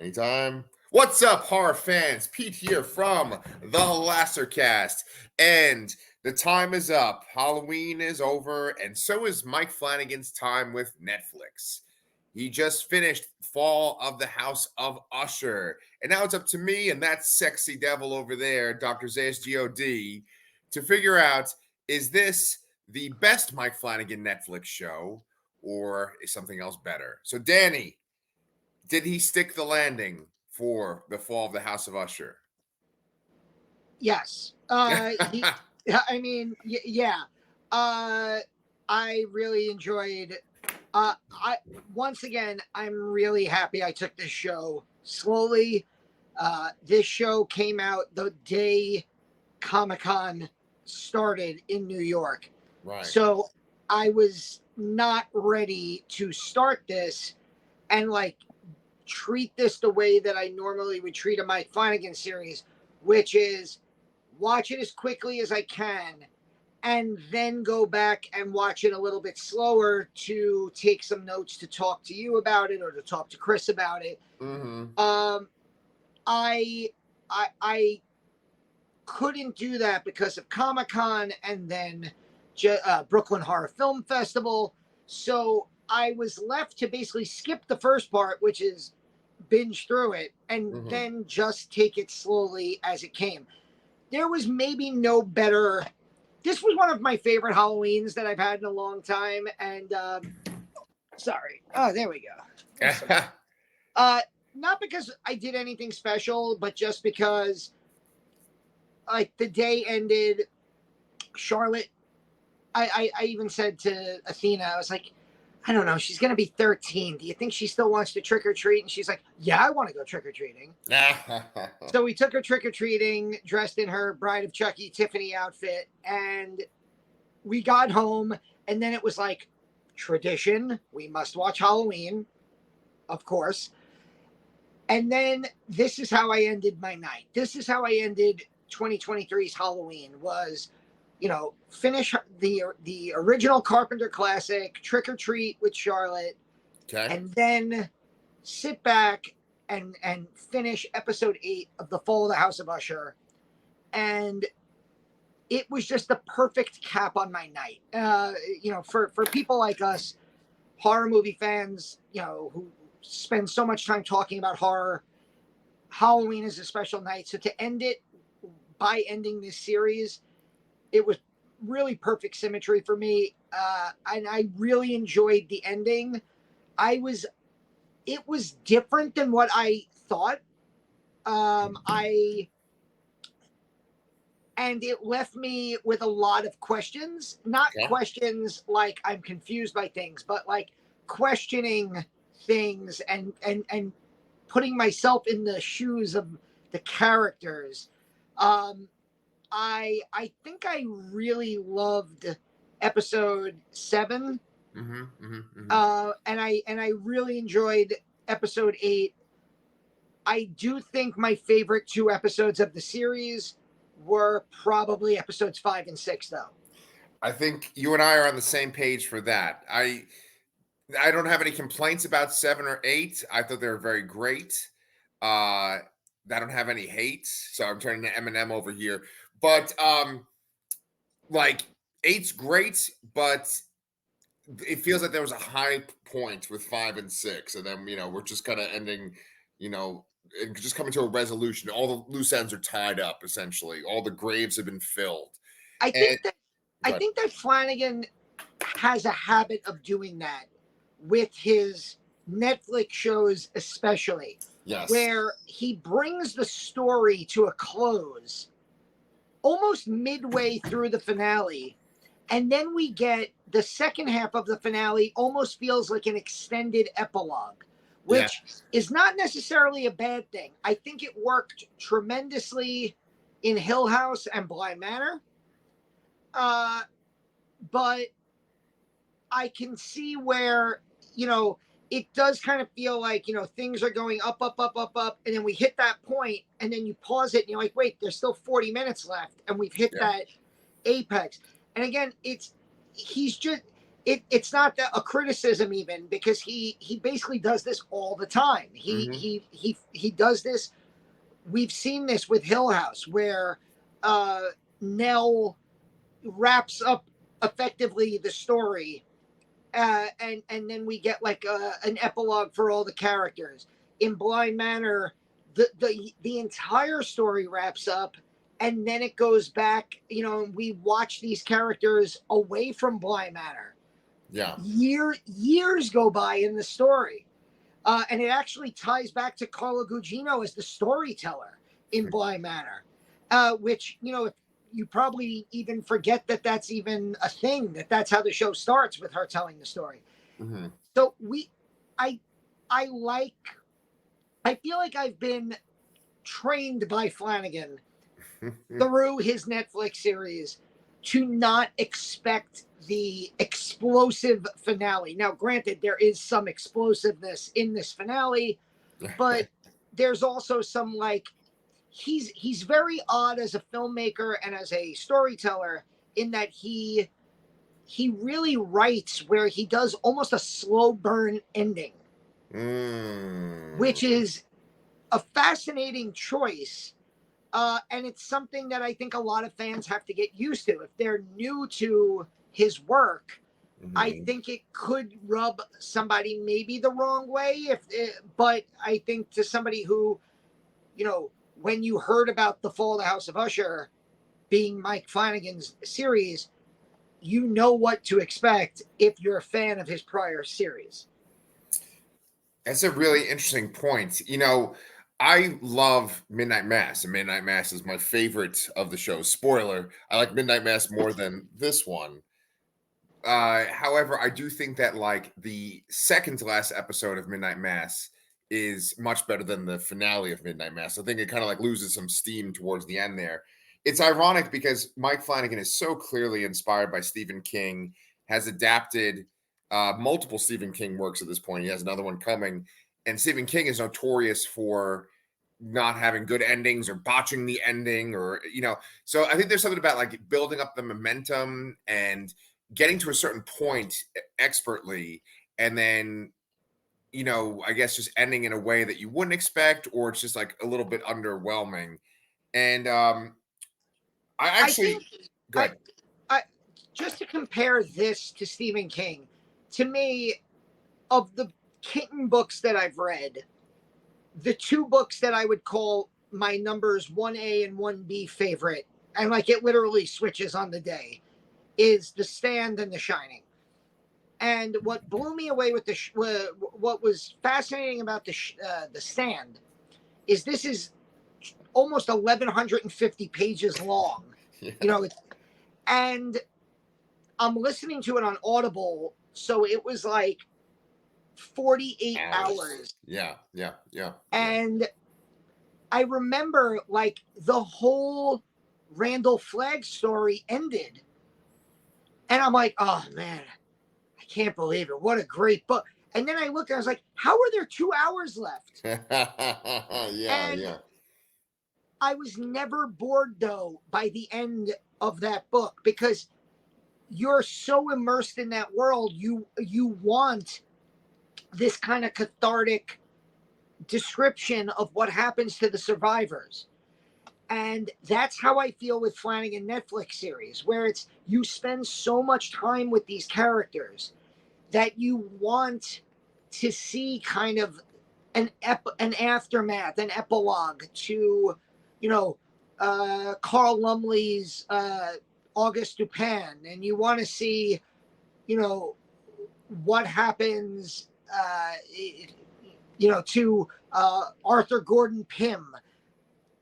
Anytime. What's up, horror fans? Pete here from the Lassercast. And the time is up. Halloween is over, and so is Mike Flanagan's time with Netflix. He just finished Fall of the House of Usher. And now it's up to me and that sexy devil over there, Dr. Zayas God, to figure out, is this the best Mike Flanagan Netflix show, or is something else better? So, Danny, did he stick the landing for the Fall of the House of Usher? Yes. Yeah. I really enjoyed. Once again, I'm really happy I took this show slowly. This show came out the day Comic-Con started in New York. Right. So I was not ready to start this and treat this the way that I normally would treat a Mike Flanagan series, which is watch it as quickly as I can and then go back and watch it a little bit slower to take some notes to talk to you about it or to talk to Chris about it. Mm-hmm. I couldn't do that because of Comic-Con and then Brooklyn Horror Film Festival. So I was left to basically skip the first part, which is binge through it, and then just take it slowly as it came. There was maybe no better. This was one of my favorite Halloweens that I've had in a long time. And sorry. Oh, there we go. Not because I did anything special, but just because the day ended. Charlotte, I even said to Athena, I was like, I don't know, she's going to be 13. Do you think she still wants to trick or treat? And she's like, yeah, I want to go trick or treating. So we took her trick or treating, dressed in her Bride of Chucky Tiffany outfit, and we got home. And then it was like tradition. We must watch Halloween, of course. And then this is how I ended my night. This is how I ended 2023's Halloween was, finish the original Carpenter classic, Trick or Treat with Charlotte, and then sit back and finish episode 8 of The Fall of the House of Usher. And it was just the perfect cap on my night. For people like us, horror movie fans, who spend so much time talking about horror, Halloween is a special night. So to end it by ending this series, it was really perfect symmetry for me. And I really enjoyed the ending. It was different than what I thought. And it left me with a lot of questions, not questions like I'm confused by things, but like questioning things and putting myself in the shoes of the characters. I think I really loved episode 7. And I really enjoyed episode 8. I do think my favorite 2 episodes of the series were probably episodes 5 and 6, though. I think you and I are on the same page for that. I don't have any complaints about 7 or 8. I thought they were very great. I don't have any hate, so I'm turning to Eminem over here. But 8's great, but it feels like there was a high point with 5 and 6, and then we're just kind of ending, and just coming to a resolution. All the loose ends are tied up, essentially. All the graves have been filled. I think that Flanagan has a habit of doing that with his Netflix shows, especially. Yes. Where he brings the story to a close almost midway through the finale, and then we get the second half of the finale almost feels like an extended epilogue, which is not necessarily a bad thing. I think it worked tremendously in Hill House and Bly Manor. But I can see where, it does kind of feel like, things are going up, and then we hit that point, and then you pause it, and you're like, wait, there's still 40 minutes left, and we've hit that apex. And again, he's just, it's not a criticism even, because he basically does this all the time. He does this. We've seen this with Hill House, where Nell wraps up effectively the story, and then we get like an epilogue for all the characters. In Blind Manor, the entire story wraps up, and then it goes back. And we watch these characters away from Blind Manor. Yeah. Years go by in the story. And it actually ties back to Carla Gugino as the storyteller in Blind Manor, which, if you probably even forget that that's even a thing, that's how the show starts, with her telling the story. Mm-hmm. So I feel like I've been trained by Flanagan through his Netflix series to not expect the explosive finale. Now, granted, there is some explosiveness in this finale, but there's also some, like, he's very odd as a filmmaker and as a storyteller, in that he really writes where he does almost a slow burn ending, which is a fascinating choice. And it's something that I think a lot of fans have to get used to. If they're new to his work, I think it could rub somebody maybe the wrong way. But I think to somebody who, when you heard about The Fall of the House of Usher being Mike Flanagan's series, you know what to expect if you're a fan of his prior series. That's a really interesting point. I love Midnight Mass, and Midnight Mass is my favorite of the shows. Spoiler, I like Midnight Mass more than this one. However, I do think that, like, the second to last episode of Midnight Mass is much better than the finale of Midnight Mass. I think it kind of like loses some steam towards the end there. It's ironic because Mike Flanagan is so clearly inspired by Stephen King, has adapted multiple Stephen King works at this point. He has another one coming. And Stephen King is notorious for not having good endings or botching the ending, or, so I think there's something about, like, building up the momentum and getting to a certain point expertly, and then, I guess just ending in a way that you wouldn't expect, or it's just like a little bit underwhelming. And I actually, go ahead. I just to compare this to Stephen King, to me, of the King books that I've read, the two books that I would call my numbers 1A and 1B favorite, and like it literally switches on the day, is The Stand and The Shining. And what blew me away with what was fascinating about The Stand is this is almost 1,150 pages long. Yeah. And I'm listening to it on Audible, so it was like 48 hours. Yeah. And I remember, like, the whole Randall Flagg story ended, and I'm like, oh man, I can't believe it. What a great book. And then I looked and I was like, how are there 2 hours left? Yeah. I was never bored, though, by the end of that book, because you're so immersed in that world. You want this kind of cathartic description of what happens to the survivors. And that's how I feel with Flanagan Netflix series, where it's, you spend so much time with these characters that you want to see kind of an aftermath, an epilogue to, Carl Lumley's August Dupin, and you want to see, what happens, to Arthur Gordon Pym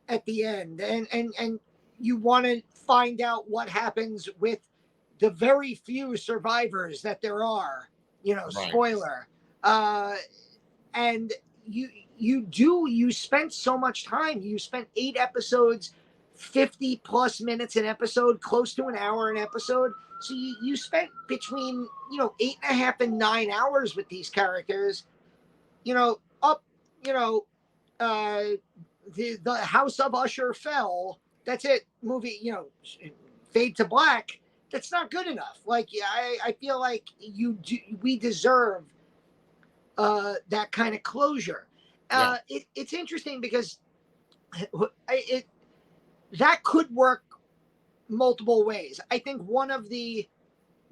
at the end, and you want to find out what happens with the very few survivors that there are, Right. Spoiler. And you spent so much time. You spent 8 episodes, 50 plus minutes an episode, close to an hour an episode. So you spent between 8.5 and 9 hours with these characters. The House of Usher fell. That's it. Movie, fade to black. that's not good enough. Like, yeah, I feel like we deserve that kind of closure. Yeah. It's interesting because it that could work multiple ways. I think one of the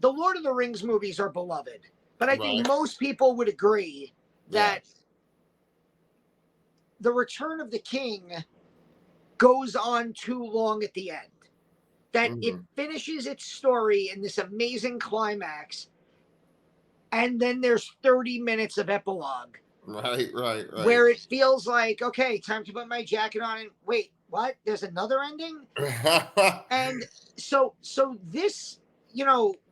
Lord of the Rings movies are beloved, but I think Right. most people would agree Yeah. that the Return of the King goes on too long at the end. That it Hmm. finishes its story in this amazing climax, and then there's 30 minutes of epilogue Right. Right. where it feels like, okay, time to put my jacket on and wait, what? There's another ending? Right. And so this,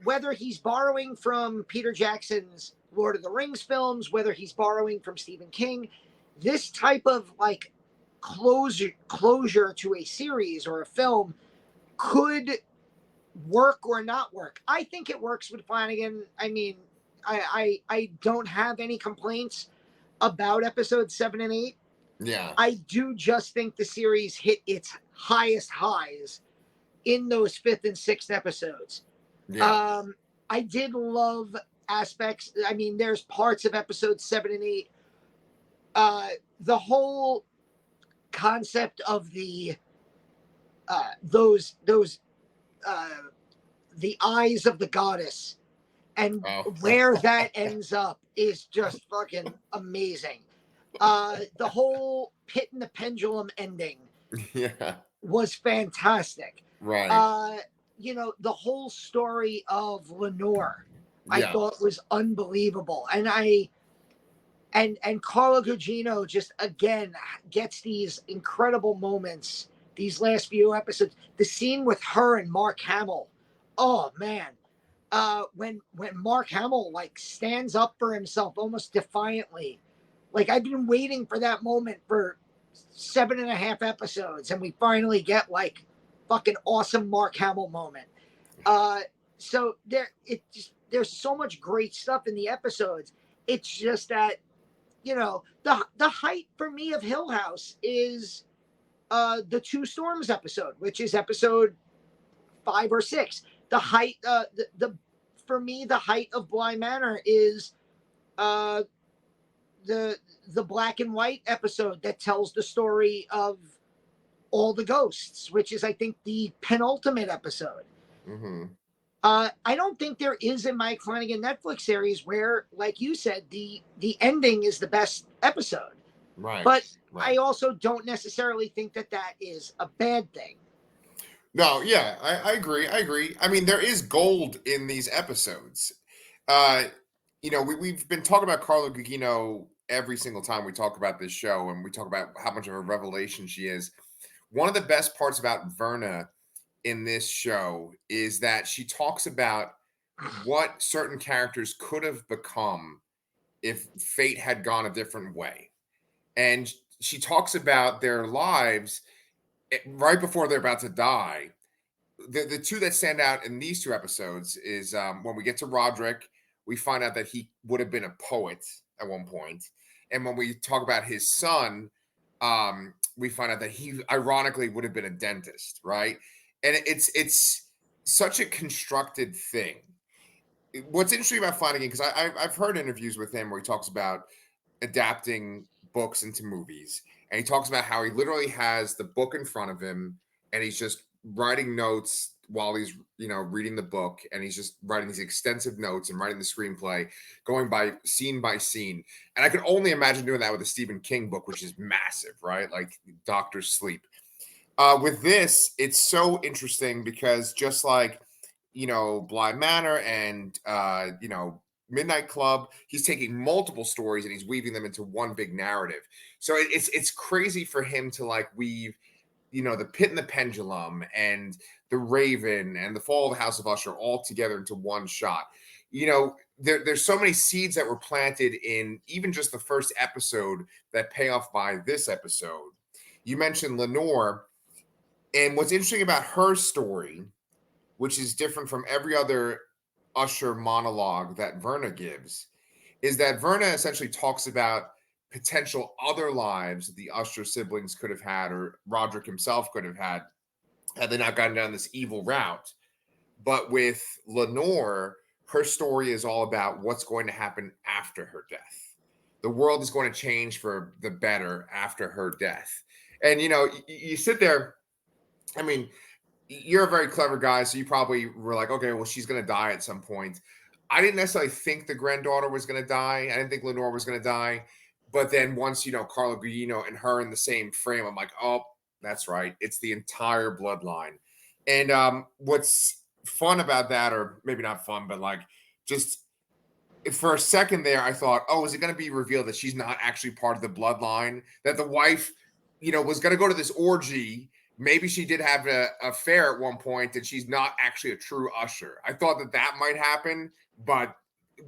whether he's borrowing from Peter Jackson's Lord of the Rings films, whether he's borrowing from Stephen King, this type of like closure to a series or a film could work or not work. I think it works with Flanagan. I mean, I don't have any complaints about episodes 7 and 8. Yeah. I do just think the series hit its highest highs in those fifth and sixth episodes. Yeah. I did love aspects. I mean, there's parts of episodes 7 and 8. The whole concept of those uh, the eyes of the goddess and Oh. where that ends up is just fucking amazing. The whole Pit and the Pendulum ending Yeah. was fantastic. Right. Uh, the whole story of Lenore, I Yeah. thought was unbelievable, and Carla Gugino just again gets these incredible moments. These last few episodes, the scene with her and Mark Hamill, oh man, when Mark Hamill like stands up for himself almost defiantly, like I've been waiting for that moment for 7.5 episodes, and we finally get like fucking awesome Mark Hamill moment. Uh, so there's so much great stuff in the episodes. It's just that the height for me of Hill House is the Two Storms episode, which is episode 5 or 6. The height, the for me, the height of Bly Manor is uh, the black and white episode that tells the story of all the ghosts, which is I think the penultimate episode. Hmm. I don't think there is a Mike Flanagan Netflix series where, like you said, the ending is the best episode. Right. But I Right. also don't necessarily think that that is a bad thing. No, yeah, I agree. I agree. I mean, there is gold in these episodes. We've been talking about Carla Gugino every single time we talk about this show, and we talk about how much of a revelation she is. One of the best parts about Verna in this show is that she talks about what certain characters could have become if fate had gone a different way. And she talks about their lives right before they're about to die. The two that stand out in these two episodes is when we get to Roderick, we find out that he would have been a poet at one point. And when we talk about his son, we find out that he ironically would have been a dentist, right? And it's such a constructed thing. What's interesting about Flanagan, because I've heard interviews with him where he talks about adapting books into movies, and he talks about how he literally has the book in front of him, and he's just writing notes while he's reading the book, and he's just writing these extensive notes and writing the screenplay, going by scene. And I can only imagine doing that with a Stephen King book, which is massive, right? Like Doctor Sleep. With this, it's so interesting because just like Bly Manor and Midnight Club, he's taking multiple stories and he's weaving them into one big narrative. So it's crazy for him to like weave the Pit and the Pendulum and the Raven and the Fall of the House of Usher all together into one shot. There's so many seeds that were planted in even just the first episode that pay off by this episode. You mentioned Lenore, and what's interesting about her story, which is different from every other Usher monologue that Verna gives, is that Verna essentially talks about potential other lives the Usher siblings could have had, or Roderick himself could have had they not gone down this evil route. But with Lenore, her story is all about what's going to happen after her death. The world is going to change for the better after her death. And you sit there. I mean, you're a very clever guy, so you probably were like, okay, well, she's going to die at some point. I didn't necessarily think the granddaughter was going to die. I didn't think Lenore was going to die. But then once, Carla Gugino and her in the same frame, I'm like, oh, that's right. It's the entire bloodline. And what's fun about that, or maybe not fun, but like just for a second there, I thought, oh, is it going to be revealed that she's not actually part of the bloodline? That the wife, was going to go to this orgy. Maybe she did have an affair at one point, and she's not actually a true usher. I thought that might happen, but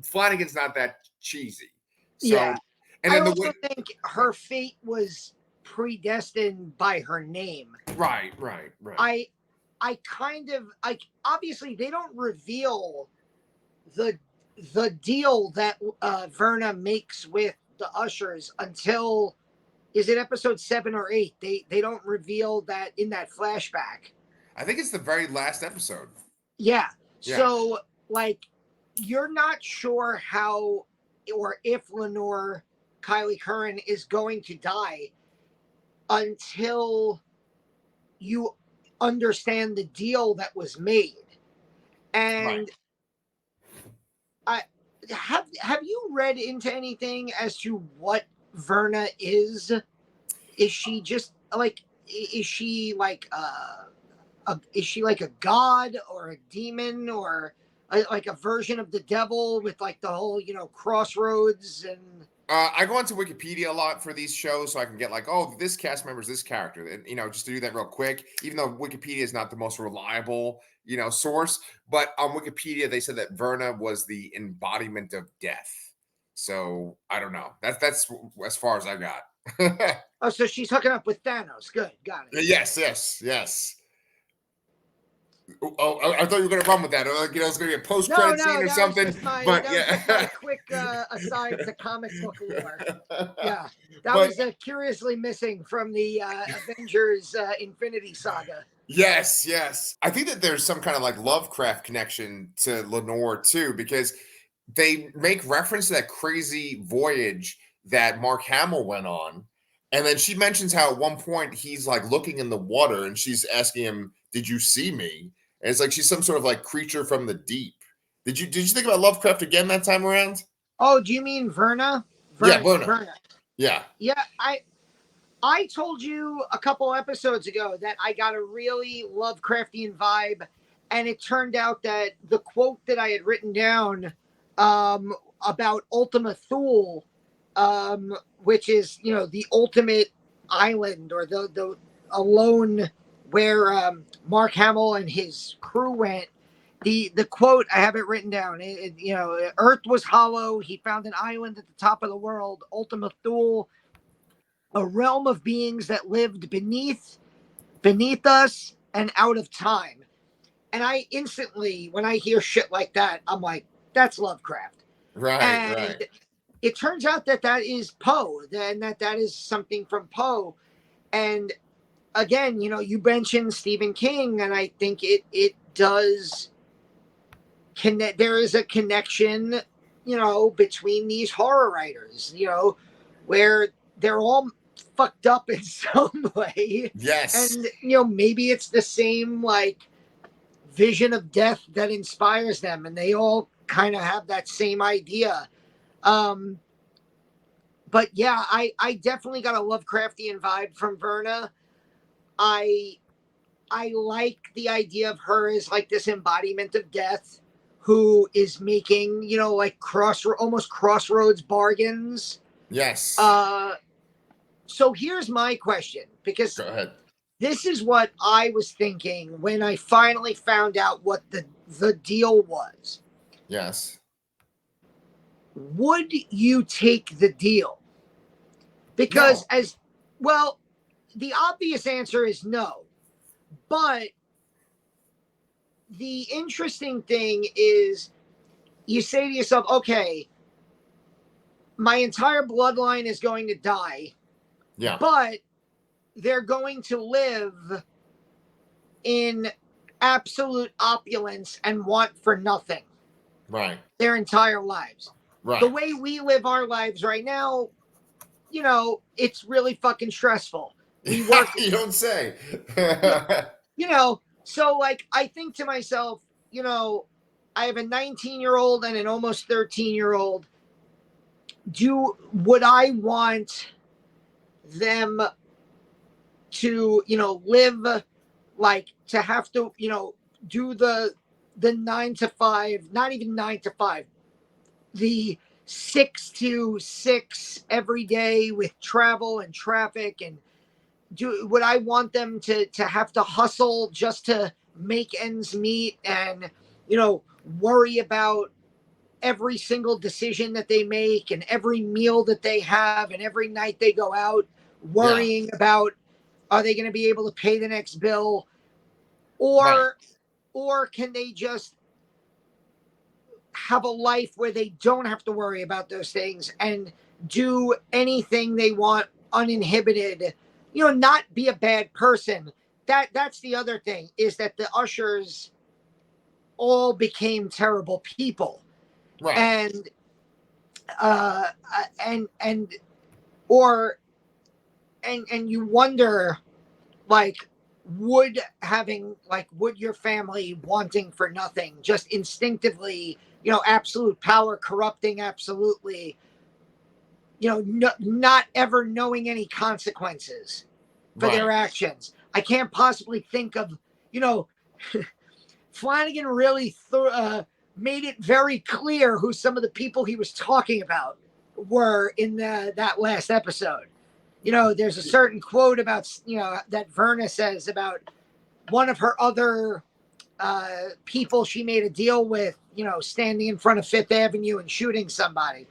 Flanagan's not that cheesy. So, Yeah. and I then also think her fate was predestined by her name. Right. I kind of like, obviously they don't reveal the deal that Verna makes with the ushers until, is it episode 7 or 8? They don't reveal that in that flashback. I think it's the very last episode. Yeah. So like, you're not sure how or if Lenore Kylie Curran is going to die until you understand the deal that was made. And I have you read into anything as to what Verna is? Is she just like, is she like is she like a god or a demon or like a version of the devil with like the whole crossroads? And I go onto Wikipedia a lot for these shows so I can get like, oh, this cast member is this character. And, just to do that real quick, even though Wikipedia is not the most reliable, source. But on Wikipedia, they said that Verna was the embodiment of death. So I don't know. That's as far as I got. oh, so she's hooking up with Thanos. Good. Got it. Yes. Oh, I thought you were going to run with that. Like, it's going to be a post-credit scene or something. But yeah, a quick aside to comic book lore. Yeah, that was curiously missing from the Avengers Infinity Saga. Yes. I think that there's some kind of like Lovecraft connection to Lenore too, because they make reference to that crazy voyage that Mark Hamill went on. And then she mentions how at one point he's like looking in the water and she's asking him, "Did you see me?" And it's like she's some sort of like creature from the deep. Did you think about Lovecraft again that time around? Oh, do you mean Verna? Yeah, Verna. Yeah. Yeah, I told you a couple episodes ago that I got a really Lovecraftian vibe, and it turned out that the quote that I had written down about Ultima Thule, which is the ultimate island or the alone where Mark Hamill and his crew went. The quote, I have it written down. Earth was hollow. He found an island at the top of the world, Ultima Thule, a realm of beings that lived beneath us and out of time. And I instantly, when I hear shit like that, I'm like, that's Lovecraft. Right. It turns out that is Poe, and that is something from Poe. And again, you mentioned Stephen King, and I think it does connect. There is a connection, between these horror writers, where they're all fucked up in some way. Yes. And, maybe it's the same, like, vision of death that inspires them, and they all kind of have that same idea. But yeah, I definitely got a Lovecraftian vibe from Verna. I like the idea of her as like this embodiment of death who is making, like almost crossroads bargains. Yes. So here's my question, because go ahead. This is what I was thinking when I finally found out what the deal was. Yes. Would you take the deal? Because as well, the obvious answer is no. But the interesting thing is you say to yourself, okay, my entire bloodline is going to die. Yeah. But they're going to live in absolute opulence and want for nothing Right. their entire lives. Right. The way we live our lives right now, you know, it's really fucking stressful. We work. You don't say. You know, so like I think to myself, you know, I have a 19-year-old and an almost 13-year-old. Would I want them to, you know, live like to have to, you know, do the 9 to 5, not even 9 to 5, the 6 to 6 every day with travel and traffic, and would I want them to have to hustle just to make ends meet, and, you know, worry about every single decision that they make and every meal that they have and every night they go out, worrying about, are they going to be able to pay the next bill, Right. or can they just have a life where they don't have to worry about those things and do anything they want uninhibited, you know, not be a bad person. That's the other thing, is that the ushers all became terrible people. Right. And and or and you wonder, like, would your family wanting for nothing, just instinctively, you know, absolute power corrupting absolutely, you know, not ever knowing any consequences for their actions. I can't possibly think of, you know, Flanagan really made it very clear who some of the people he was talking about were in that last episode. You know, there's a certain quote about, you know, that Verna says about one of her other people she made a deal with, you know, standing in front of Fifth Avenue and shooting somebody.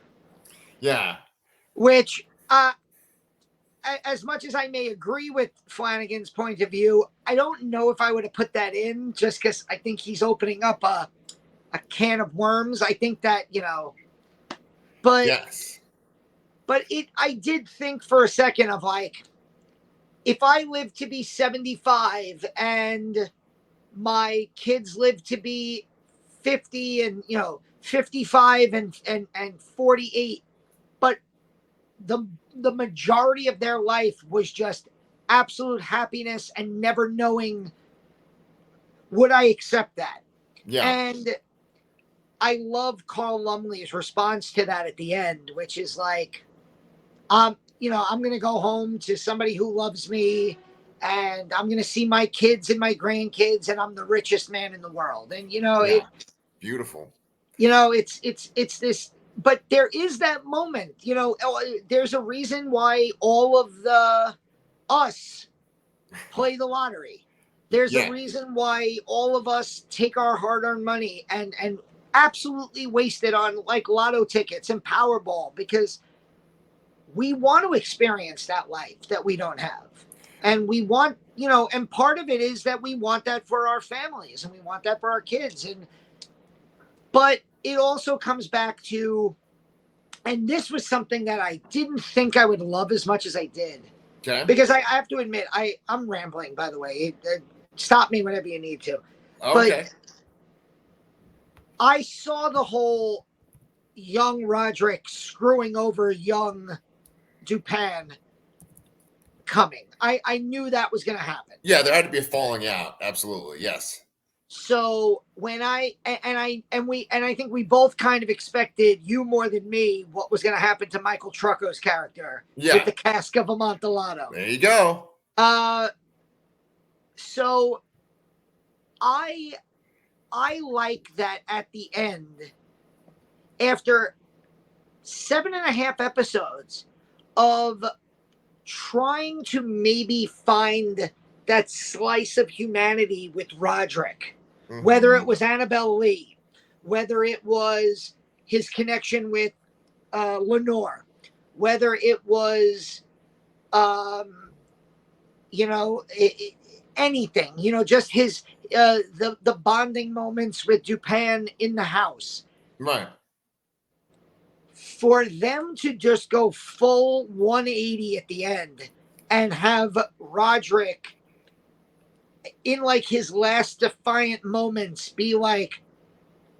Yeah. Which, as much as I may agree with Flanagan's point of view, I don't know if I would have put that in, just because I think he's opening up a can of worms. I think that, you know, but Yes. But I did think for a second of, like, if I live to be 75 and my kids live to be 50 and, you know, 55 and 48, but the majority of their life was just absolute happiness and never knowing, would I accept that? Yeah. And I love Carl Lumley's response to that at the end, which is like, you know, I'm going to go home to somebody who loves me, and I'm going to see my kids and my grandkids, and I'm the richest man in the world. And, you know, beautiful. You know, it's this, but there is that moment, you know, there's a reason why all of us play the lottery. There's a reason why all of us take our hard-earned money and absolutely waste it on, like, lotto tickets and Powerball, because we want to experience that life that we don't have. And we want, you know, and part of it is that we want that for our families and we want that for our kids. But it also comes back to, and this was something that I didn't think I would love as much as I did. Okay. Because I have to admit, I'm rambling, by the way. Stop me whenever you need to. Okay. But I saw the whole young Roderick screwing over young Dupin coming. I knew that was going to happen. Yeah, there had to be a falling out. Absolutely. Yes. So when I think we both kind of expected, you more than me, what was going to happen to Michael Trucco's character with the cask of Amontillado. There you go. So I like that at the end, after 7.5 episodes of trying to maybe find that slice of humanity with Roderick, whether it was Annabelle Lee, whether it was his connection with Lenore, whether it was, you know, anything, you know, just his the bonding moments with Dupin in the house. Right. For them to just go full 180 at the end and have Roderick in like his last defiant moments be like,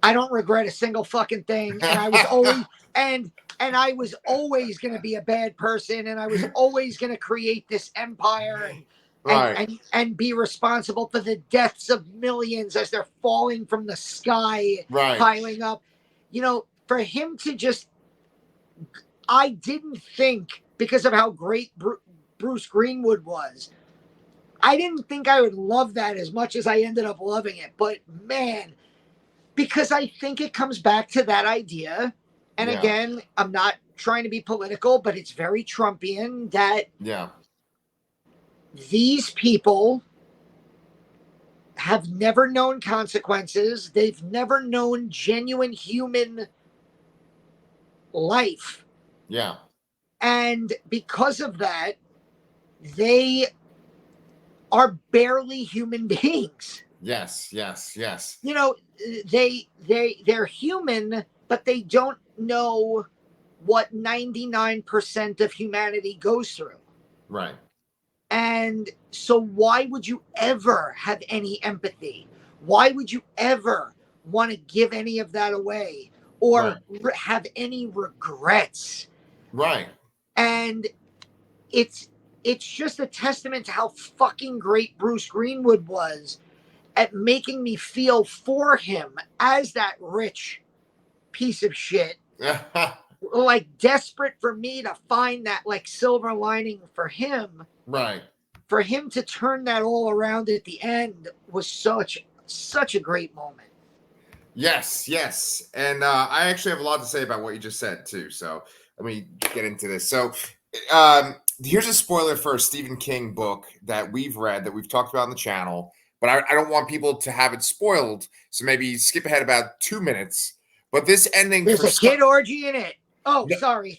I don't regret a single fucking thing, and I was always and I was always going to be a bad person, and I was always going to create this empire and be responsible for the deaths of millions as they're falling from the sky, piling up. You know, for him to just, I didn't think, because of how great Bruce Greenwood was, I didn't think I would love that as much as I ended up loving it. But man, because I think it comes back to that idea. And again, I'm not trying to be political, but it's very Trumpian that these people have never known consequences. They've never known genuine human life. Yeah. And because of that, they are barely human beings. Yes. You know, they're human, but they don't know what 99% of humanity goes through. Right. And so why would you ever have any empathy? Why would you ever want to give any of that away or have any regrets? Right. And it's just a testament to how fucking great Bruce Greenwood was at making me feel for him as that rich piece of shit. Like desperate for me to find that like silver lining for him. Right. For him to turn that all around at the end was such a great moment. Yes. And I actually have a lot to say about what you just said too. So let me get into this. So here's a spoiler for a Stephen King book that we've read, that we've talked about on the channel, but I don't want people to have it spoiled. So maybe skip ahead about 2 minutes. But this ending, there's a kid orgy in it. Oh, no, sorry.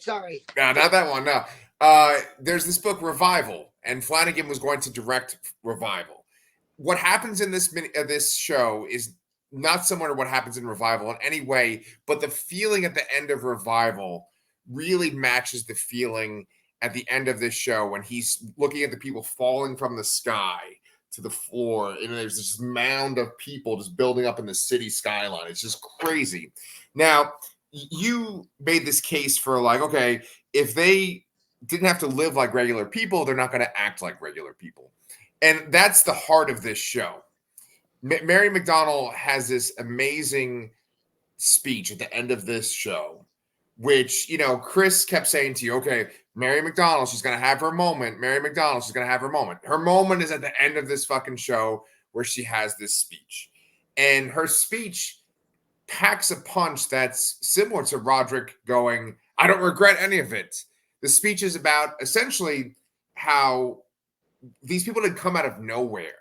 No, not that one. No. There's this book, Revival, and Flanagan was going to direct Revival. What happens in this show is not similar to what happens in Revival in any way, but the feeling at the end of Revival really matches the feeling at the end of this show when he's looking at the people falling from the sky to the floor, and there's this mound of people just building up in the city skyline. It's just crazy. Now, you made this case for like, okay, if they didn't have to live like regular people, they're not going to act like regular people. And that's the heart of this show. Mary McDonnell has this amazing speech at the end of this show, which, you know, Chris kept saying to you, okay, Mary McDonnell, she's going to have her moment. Mary McDonnell, she's going to have her moment. Her moment is at the end of this fucking show where she has this speech. And her speech packs a punch that's similar to Roderick going, I don't regret any of it. The speech is about essentially how these people didn't come out of nowhere.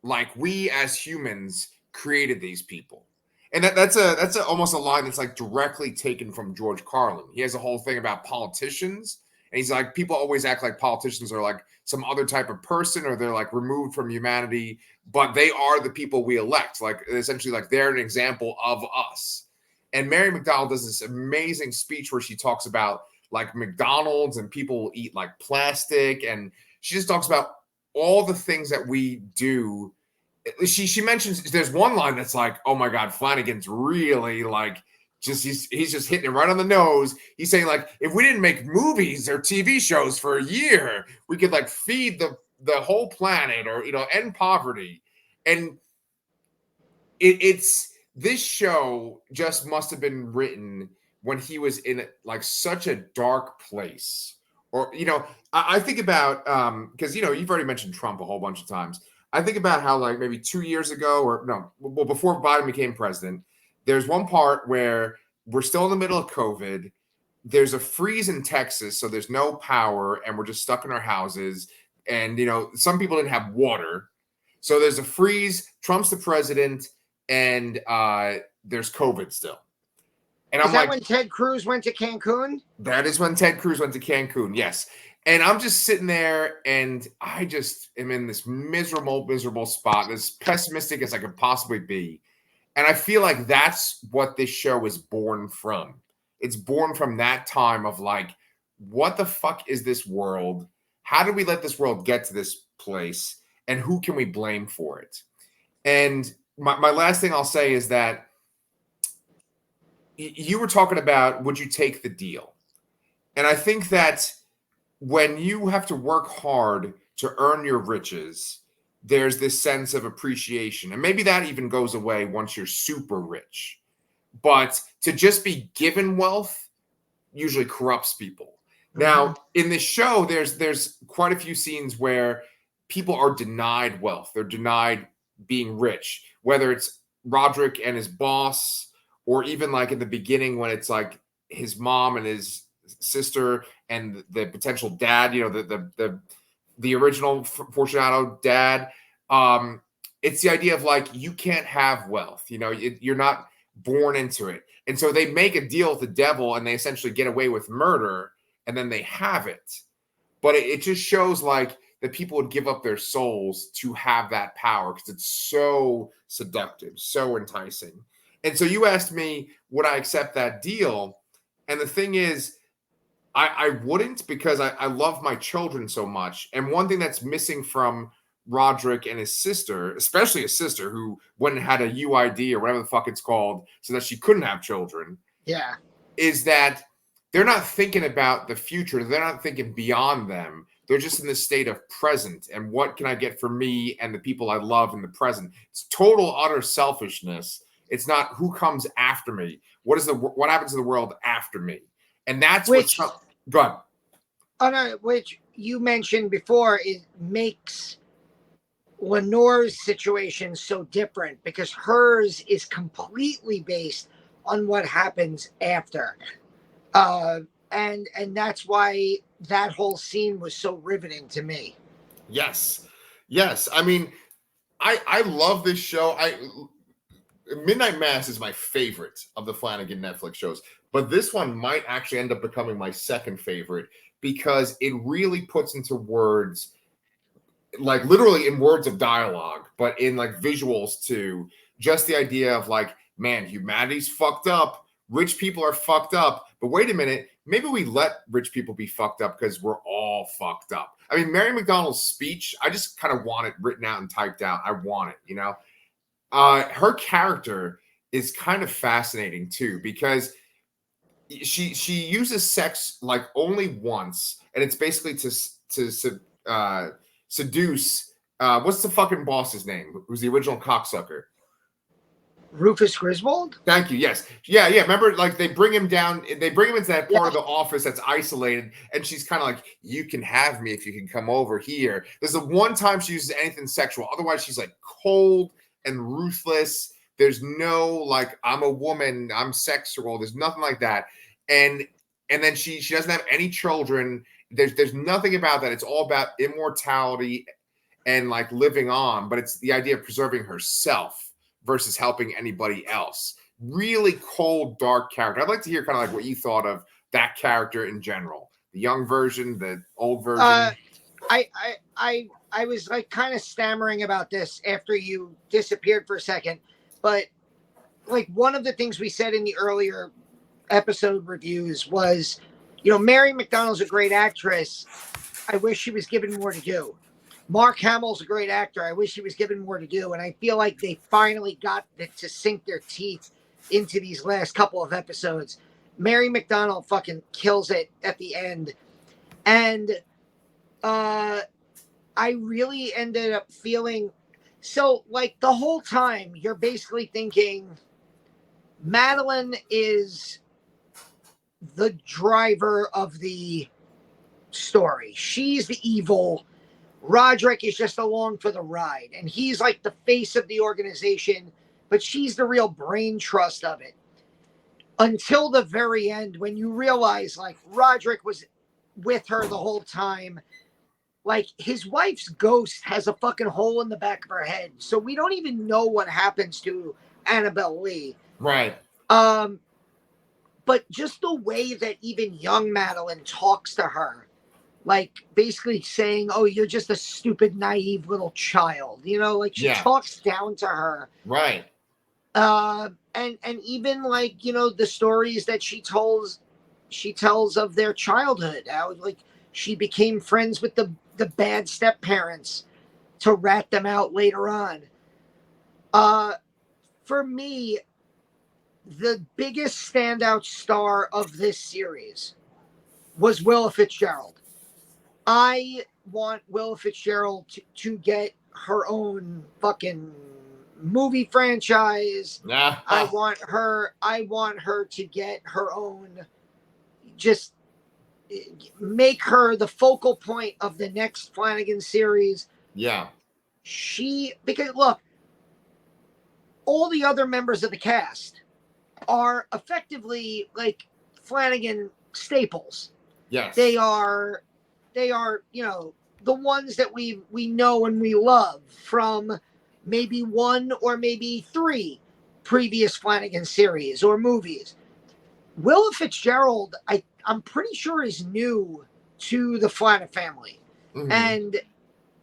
Like, we as humans created these people. And that's almost a line that's like directly taken from George Carlin. He has a whole thing about politicians. And he's like, people always act like politicians are like some other type of person, or they're like removed from humanity, but they are the people we elect. Like, essentially, like they're an example of us. And Mary McDonnell does this amazing speech where she talks about like McDonald's and people eat like plastic. And she just talks about all the things that we do. She mentions, there's one line that's like, oh my God, Flanagan's really like, he's just hitting it right on the nose. He's saying like, if we didn't make movies or TV shows for a year, we could like feed the whole planet, or, you know, end poverty. And it's this show just must have been written when he was in like such a dark place. Or, you know, I think about, because, you know, you've already mentioned Trump a whole bunch of times. I think about how like maybe 2 years ago, or no, well, before Biden became president, there's one part where we're still in the middle of COVID. There's a freeze in Texas, so there's no power, and we're just stuck in our houses. And, you know, some people didn't have water. So there's a freeze, Trump's the president, and there's COVID still. And I'm like, when Ted Cruz went to Cancun? That is when Ted Cruz went to Cancun, yes. And I'm just sitting there, and I just am in this miserable spot, as pessimistic as I could possibly be. And I feel like that's what this show is born from. It's born from that time of like, what the fuck is this world? How did we let this world get to this place? and who can we blame for it? And my last thing I'll say is that you were talking about, would you take the deal? And I think that when you have to work hard to earn your riches, there's this sense of appreciation. And maybe that even goes away once you're super rich. But to just be given wealth usually corrupts people. Now, in this show, there's quite a few scenes where people are denied wealth. They're denied being rich, whether it's Roderick and his boss, or even like in the beginning when it's like his mom and his sister and the potential dad, you know, the original Fortunato dad. It's the idea of like, you can't have wealth, you know, you're not born into it. And so they make a deal with the devil and they essentially get away with murder, and then they have it. But it just shows like that people would give up their souls to have that power because it's so seductive, so enticing. And so you asked me, would I accept that deal? And the thing is, I wouldn't, because I love my children so much. And one thing that's missing from Roderick and his sister, especially his sister, who went and had a UID or whatever the fuck it's called so that she couldn't have children. Yeah. Is that they're not thinking about the future. They're not thinking beyond them. They're just in the state of present. And what can I get for me and the people I love in the present? It's total, utter selfishness. It's not who comes after me. What happens to the world after me? And that's what's good. Which you mentioned before, it makes Lenore's situation so different because hers is completely based on what happens after. And that's why that whole scene was so riveting to me. Yes. I mean, I love this show. Midnight Mass is my favorite of the Flanagan Netflix shows, but this one might actually end up becoming my second favorite because it really puts into words, like literally in words of dialogue, but in like visuals too, just the idea of like, man, humanity's fucked up. Rich people are fucked up. But wait a minute, maybe we let rich people be fucked up because we're all fucked up. I mean, Mary McDonnell's speech, I just kind of want it written out and typed out. I want it, you know? Her character is kind of fascinating too, because she uses sex like only once, and it's basically to seduce. What's the fucking boss's name? Who's the original cocksucker? Rufus Griswold? Thank you. Yes. Yeah. Remember, like they bring him down, they bring him into that part of the office that's isolated, and she's kind of like, you can have me if you can come over here. There's the one time she uses anything sexual. Otherwise, she's like cold and ruthless. There's no like, I'm a woman, I'm sexual. There's nothing like that. And then she doesn't have any children. There's nothing about that. It's all about immortality and like living on, but it's the idea of preserving herself versus helping anybody else. Really cold, dark character. I'd like to hear kind of like what you thought of that character in general. The young version, the old version. I was like kind of stammering about this after you disappeared for a second, but like one of the things we said in the earlier episode reviews was, you know, Mary McDonnell's a great actress. I wish she was given more to do. Mark Hamill's a great actor. I wish he was given more to do. And I feel like they finally got to sink their teeth into these last couple of episodes. Mary McDonnell fucking kills it at the end. And I really ended up feeling so like the whole time you're basically thinking Madeline is the driver of the story. She's the evil. Roderick is just along for the ride, and he's like the face of the organization, but she's the real brain trust of it. Until the very end, when you realize like Roderick was with her the whole time. Like his wife's ghost has a fucking hole in the back of her head, so we don't even know what happens to Annabelle Lee. Right. But just the way that even young Madeline talks to her, like basically saying, oh, you're just a stupid, naive little child, you know, like she talks down to her. Right. And even like, you know, the stories that she tells of their childhood, how like she became friends with the bad step parents to rat them out later on. For me, the biggest standout star of this series was Willa Fitzgerald. I want Willa Fitzgerald to get her own fucking movie franchise. I want her to get her own, just make her the focal point of the next Flanagan series. Yeah. Because look, all the other members of the cast are effectively like Flanagan staples. Yes. They are, you know, the ones that we know and we love from maybe one or maybe three previous Flanagan series or movies. Willa Fitzgerald, I'm pretty sure, is new to the Flanagan family. Mm-hmm. And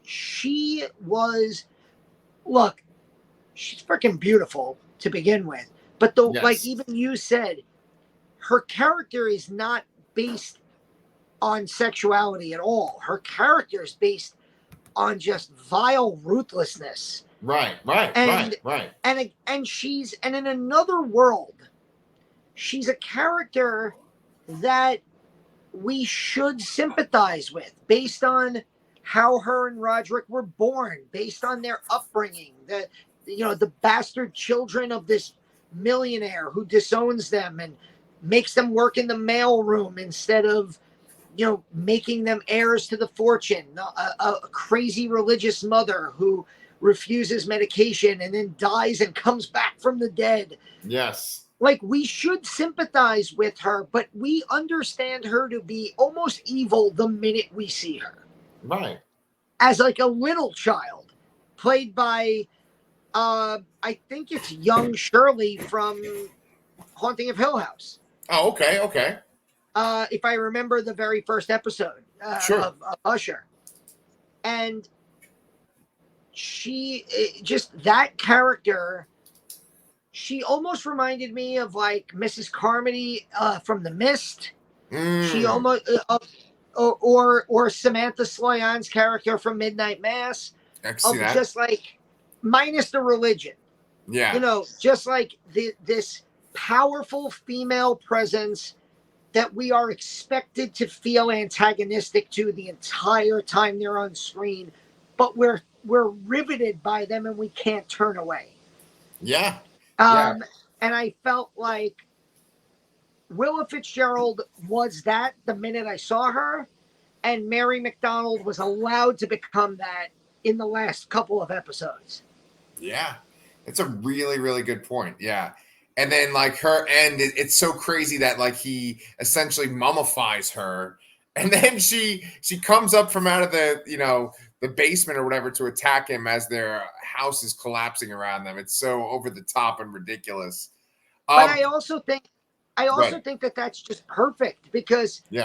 she was, look, she's freaking beautiful to begin with. But like even you said, her character is not based on sexuality at all. Her character is based on just vile ruthlessness. Right. And she's, and in another world, she's a character that we should sympathize with based on how her and Roderick were born, based on their upbringing, the bastard children of this millionaire who disowns them and makes them work in the mailroom instead of, making them heirs to the fortune. A crazy religious mother who refuses medication and then dies and comes back from the dead. Yes. Like, we should sympathize with her, but we understand her to be almost evil the minute we see her. Right. As like a little child, played by, I think it's young Shirley from Haunting of Hill House. Oh, okay. If I remember the very first episode of USHER. And she, just that character, she almost reminded me of like Mrs. Carmody from The Mist. She almost, or Samantha Sloyan's character from Midnight Mass. I can see that. Just like, minus the religion. Yeah. Just like this powerful female presence that we are expected to feel antagonistic to the entire time they're on screen, but we're riveted by them and we can't turn away. Yeah. And I felt like Willa Fitzgerald was that the minute I saw her, and Mary McDonnell was allowed to become that in the last couple of episodes. Yeah. It's a really, really good point. Yeah. And then like her end, it's so crazy that like he essentially mummifies her. And then she comes up from out of the, the basement or whatever to attack him as their house is collapsing around them. It's so over the top and ridiculous. But I also think that that's just perfect because who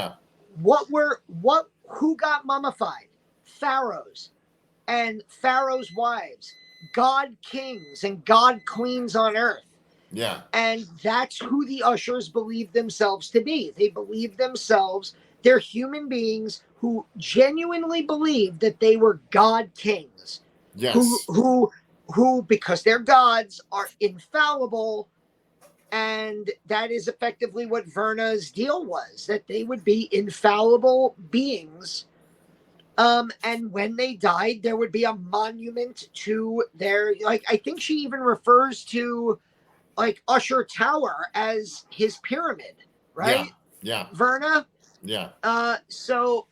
got mummified? Pharaohs and Pharaoh's wives, god kings and god queens on earth. Yeah. And that's who the ushers believe themselves to be. They believe themselves, they're human beings who genuinely believe that they were god kings. Yes. Who because they're gods are infallible, and that is effectively what Verna's deal was, that they would be infallible beings. And when they died, there would be a monument to their, like, I think she even refers to like Usher Tower as his pyramid, right? Yeah. Verna. Yeah. So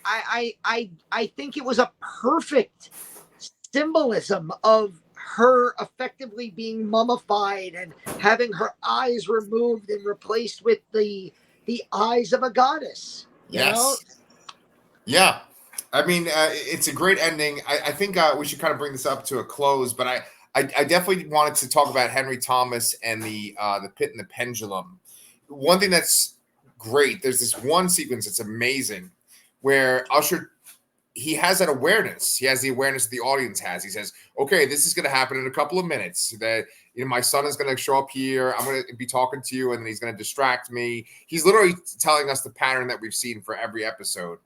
I think it was a perfect symbolism of her effectively being mummified and having her eyes removed and replaced with the eyes of a goddess. You know? Yeah. I mean, it's a great ending. I think we should kind of bring this up to a close, but I definitely wanted to talk about Henry Thomas and the Pit and the Pendulum. One thing that's great, there's this one sequence that's amazing where Usher, he has that awareness. He has the awareness the audience has. He says, okay, this is going to happen in a couple of minutes. That, my son is going to show up here. I'm going to be talking to you, and then he's going to distract me. He's literally telling us the pattern that we've seen for every episode.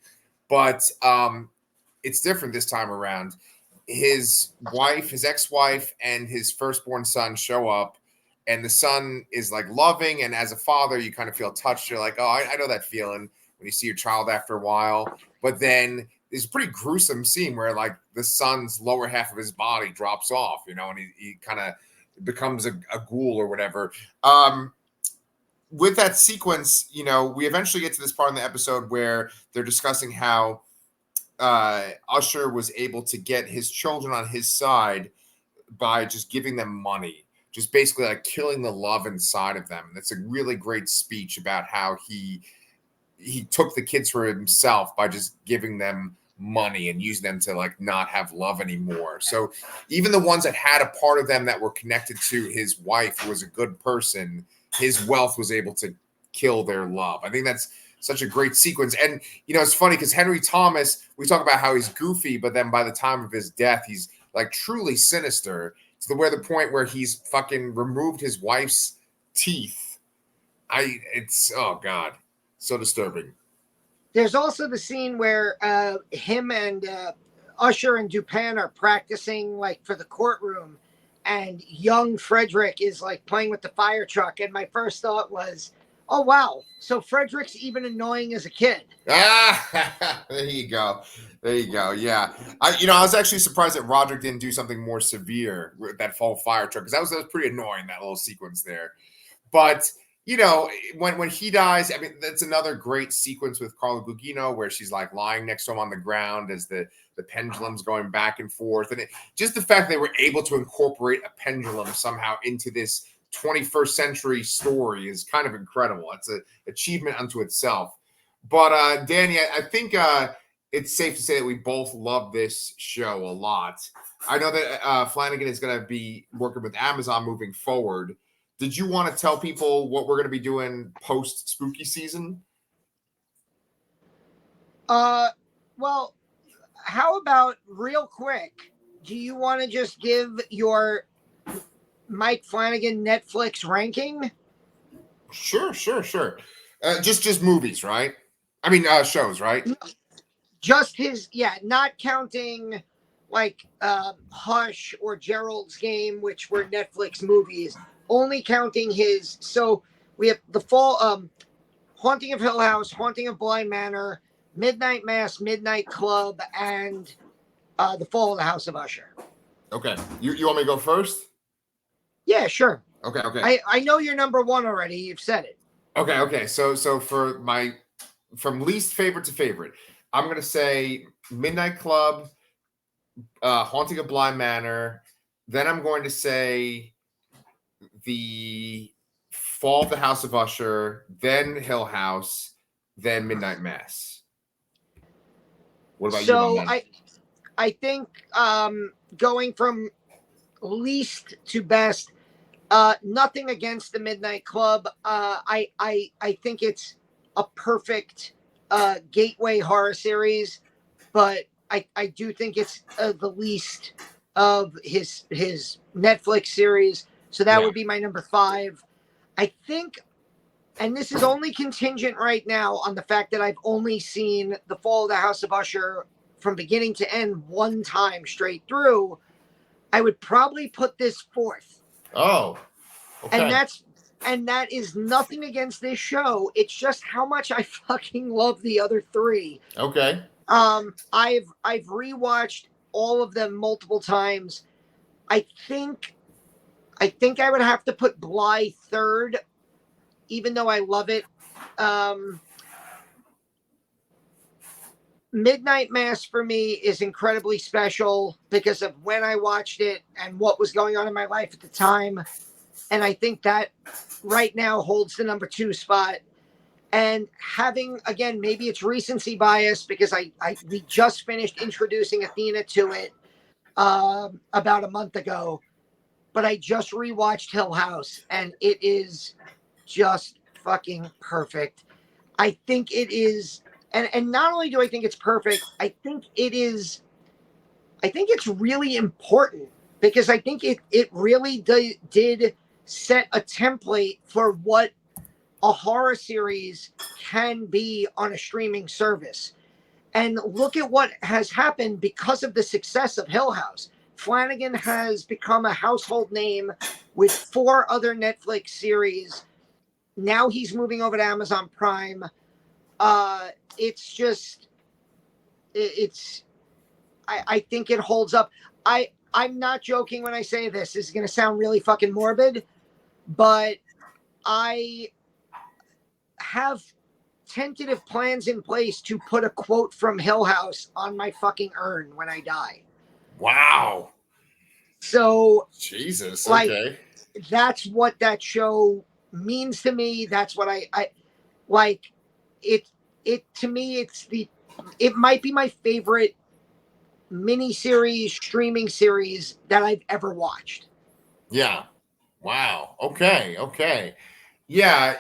But it's different this time around. His wife, his ex-wife, and his firstborn son show up, and the son is like loving, and as a father, you kind of feel touched. You're like, oh, I know that feeling when you see your child after a while. But then there's a pretty gruesome scene where like the son's lower half of his body drops off, you know, and he kind of becomes a ghoul or whatever. With that sequence, you know, we eventually get to this part in the episode where they're discussing how USHER was able to get his children on his side by just giving them money, just basically like killing the love inside of them. That's a really great speech about how he took the kids for himself by just giving them money and using them to like not have love anymore. So even the ones that had a part of them that were connected to his wife, who was a good person, his wealth was able to kill their love. I think that's such a great sequence. And, you know, it's funny because Henry Thomas, we talk about how he's goofy, but then by the time of his death, he's like truly sinister to the point where he's fucking removed his wife's teeth. Oh God, so disturbing. There's also the scene where him and USHER and Dupin are practicing like for the courtroom, and young Frederick is like playing with the fire truck. And my first thought was, oh, wow. So Frederick's even annoying as a kid. Ah, there you go. There you go. Yeah. I was actually surprised that Roderick didn't do something more severe with that fall fire truck, because that was pretty annoying, that little sequence there. But, you know, when he dies, I mean, that's another great sequence with Carla Gugino where she's like lying next to him on the ground as the pendulum's going back and forth. And just the fact they were able to incorporate a pendulum somehow into this 21st century story is kind of incredible. It's an achievement unto itself. But Danny, I think it's safe to say that we both love this show a lot. I know that Flanagan is going to be working with Amazon moving forward. Did you want to tell people what we're going to be doing post spooky season? Well, how about real quick? Do you want to just give your Mike Flanagan Netflix ranking? Sure. Just movies, right? I mean, shows, right? Just his, yeah, not counting like Hush or Gerald's Game, which were Netflix movies. Only counting his. So we have the fall, Haunting of Hill House, Haunting of Bly Manor, Midnight Mass, Midnight Club, and The Fall of the House of Usher. Okay, you want me to go first? Yeah, sure. Okay. I know you're number one already. You've said it. Okay. So for from least favorite to favorite, I'm gonna say Midnight Club, Haunting of Bly Manor. Then I'm going to say the Fall of the House of Usher, then Hill House, then Midnight Mass. What about you? So I think going from least to best, nothing against the Midnight Club. I think it's a perfect gateway horror series, but I do think it's the least of his Netflix series. So that would be my number 5. I think, and this is only contingent right now on the fact that I've only seen The Fall of the House of Usher from beginning to end one time straight through, I would probably put this 4th. Oh, okay. And that is nothing against this show. It's just how much I fucking love the other 3. Okay. I've rewatched all of them multiple times. I think I would have to put Bly 3rd, even though I love it. Midnight Mass for me is incredibly special because of when I watched it and what was going on in my life at the time. And I think that right now holds the number 2 spot. And having, again, maybe it's recency bias because we just finished introducing Athena to it about a month ago. But I just rewatched Hill House and it is just fucking perfect. I think it is, and not only do I think it's perfect, I think it's really important because I think it really did set a template for what a horror series can be on a streaming service. And look at what has happened because of the success of Hill House. Flanagan has become a household name with 4 other Netflix series. Now he's moving over to Amazon Prime. It's just, I think it holds up. I'm not joking when I say this. This is going to sound really fucking morbid, but I have tentative plans in place to put a quote from Hill House on my fucking urn when I die. Wow. So, Jesus. like, Okay. that's what that show means to me. That's what I like. It to me, it might be my favorite miniseries, streaming series that I've ever watched. Yeah. Wow. Okay. Okay. Yeah.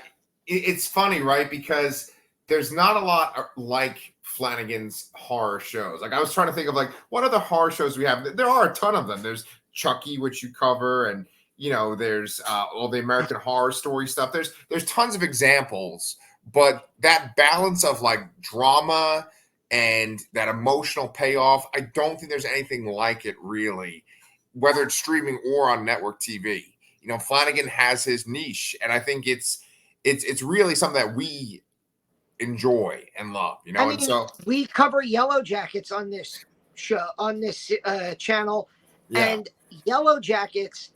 It's funny, right? Because there's not a lot like Flanagan's horror shows. Like I was trying to think of like what other horror shows we have. There are a ton of them. There's Chucky, which you cover, and there's all the American Horror Story stuff. There's tons of examples, but that balance of like drama and that emotional payoff, I don't think there's anything like it really, whether it's streaming or on network TV. Flanagan has his niche, and I think it's really something that we enjoy and love. I And mean, so we cover Yellow Jackets on this show, on this channel, yeah. and Yellow Jackets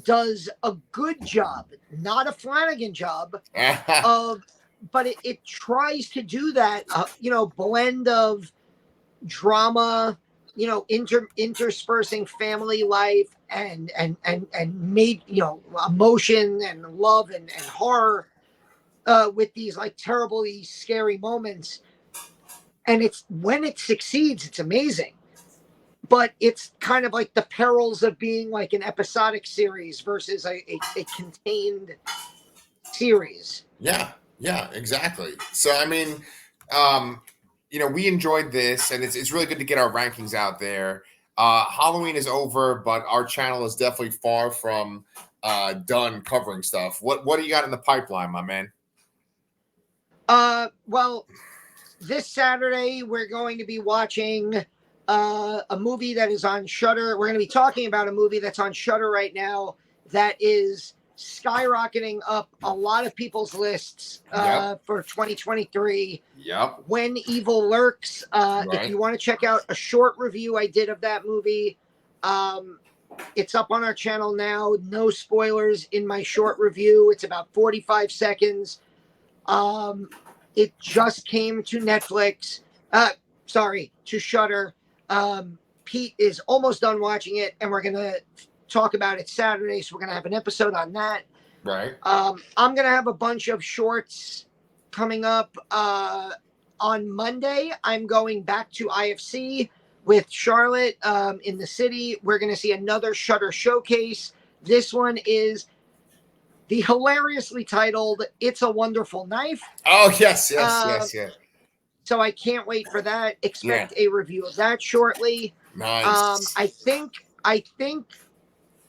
does a good job, not a Flanagan job, of, but it tries to do that, blend of drama, interspersing family life and made, emotion and love and horror, with these like terribly scary moments. And it's when it succeeds, it's amazing. But it's kind of like the perils of being like an episodic series versus a contained series. Yeah, exactly. So I mean, we enjoyed this, and it's really good to get our rankings out there. Halloween is over, but our channel is definitely far from done covering stuff. What do you got in the pipeline, my man? Well, this Saturday we're going to be watching a movie that is on Shudder. We're going to be talking about a movie that's on Shudder right now that is skyrocketing up a lot of people's lists for 2023. Yep. When Evil Lurks. Right. If you want to check out a short review I did of that movie, it's up on our channel now. No spoilers in my short review. It's about 45 seconds. It just came to Netflix. To Shudder. Pete is almost done watching it, and we're going to talk about it Saturday, so we're going to have an episode on that. Right. I'm going to have a bunch of shorts coming up. On Monday, I'm going back to IFC with Charlotte in the city. We're going to see another Shudder showcase. This one is the hilariously titled It's a Wonderful Knife. Oh, yes. So I can't wait for that. Expect a review of that shortly. Nice. I think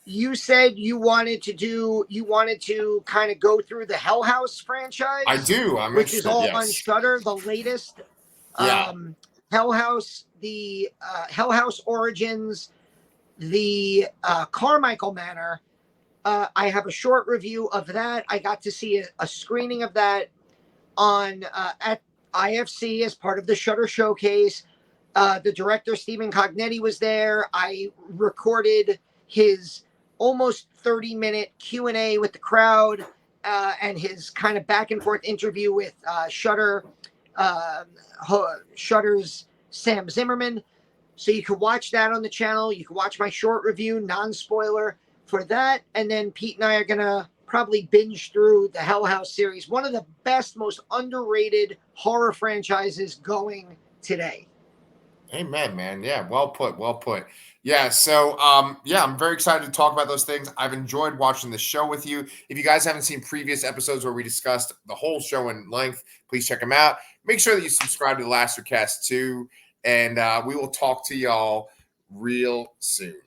you said you wanted to kind of go through the Hell House franchise. I do. I'm which is all yes. on Shudder, the latest. Yeah. Hell House, the Hell House Origins, the Carmichael Manor. I have a short review of that. I got to see a screening of that on at IFC as part of the Shudder showcase. The director Stephen Cognetti was there. I recorded his almost 30-minute Q&A with the crowd and his kind of back and forth interview with Shudder's Sam Zimmerman. So you can watch that on the channel. You can watch my short review, non-spoiler for that. And then Pete and I are going to probably binge through the Hell House series. One of the best, most underrated horror franchises going today. Amen, man. Yeah, well put. Yeah, so I'm very excited to talk about those things. I've enjoyed watching the show with you. If you guys haven't seen previous episodes where we discussed the whole show in length, please check them out. Make sure that you subscribe to the Lastercast too, and we will talk to y'all real soon.